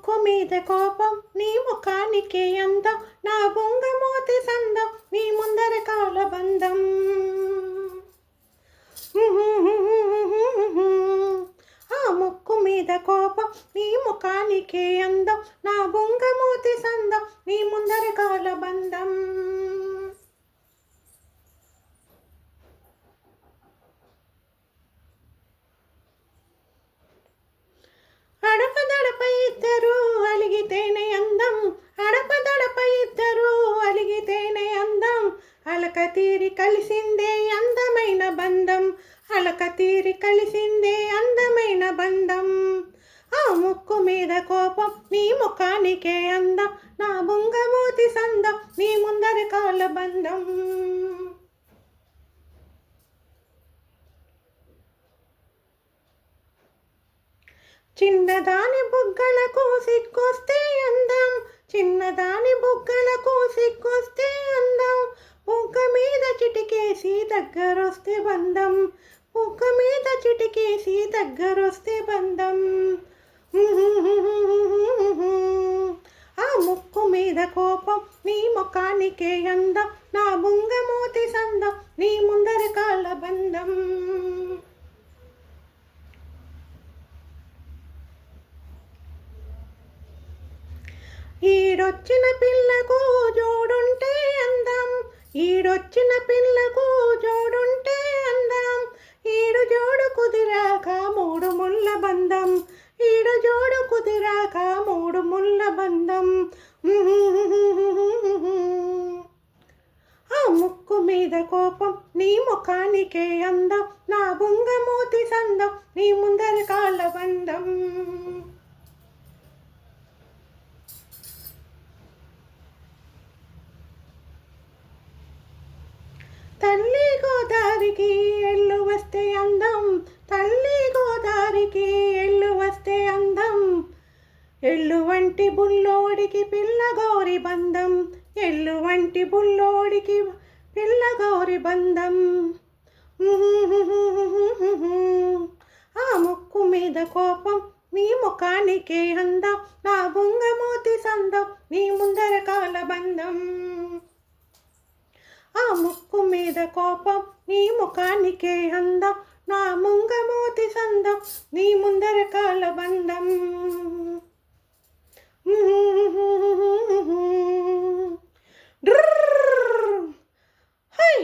ముక్కు మీద కోపం నీ ముఖానికే అందం నా బొంగమోతి సందం నీ ముందర కాలబంధం ఆ ముక్కు మీద కోపం నీ ముఖానికే అందం నా బొంగమోతి సందం నీ ముందర కాలబంధం అడపదడపై ఇద్దరు అలిగితేనే అందం అడపదడపై ఇద్దరు అలిగితేనే అందం అలక తీరి కలిసిందే అందమైన బంధం అలక తీరి కలిసిందే అందమైన బంధం ఆ ముక్కు మీద కోపం నీ ముఖానికే అందం నా బొంగమూతి సందం నీ ముందర కాల బంధం చిన్నదాని బుగ్గలకు సిక్కొస్తే అందం చిన్నదాని బుగ్గలకు సిక్కొస్తే అందం బుగ్గ మీద చిటికేసి దగ్గరొస్తే బంధం బుగ్గ మీద చిటికేసి దగ్గరొస్తే బంధం ఆ ముక్కు మీద కోపం నీ ముఖానికే అందం నా బొంగమూతి సందం నీ ముందర కాల బంధం ఈడొచ్చిన పిల్లకు జోడుంటే అందం ఈడొచ్చిన పిల్లకు జోడుంటే అందం ఈడు జోడు కుదిరాక మూడు ముళ్ళ బంధం ఈడు జోడు కుదిరాక మూడు ముళ్ళ బంధం ఆ ముక్కు మీద కోపం నీ ముఖానికే అందం నా బొంగమూతి సందం నీ ముందర కాళ్ళ బంధం తల్లి గోదారికి ఎల్లు వస్తే అందం తల్లి గోదారికి ఎల్లు వస్తే అందం ఎల్లు వంటి బుల్లోడికి పిల్లగౌరి బంధం ఎల్లు వంటి బుల్లోడికి పిల్లగౌరి బంధం ఆ ముక్కు మీద కోపం నీ ముఖానికే అందం నా బొంగమూతి సందం నీ ముందర కాల బంధం ఆ ముక్కు మీద కోపం నీ ముఖానికే అందం నా ముంగమూతి సందం నీ ముందర కాల బంధం హై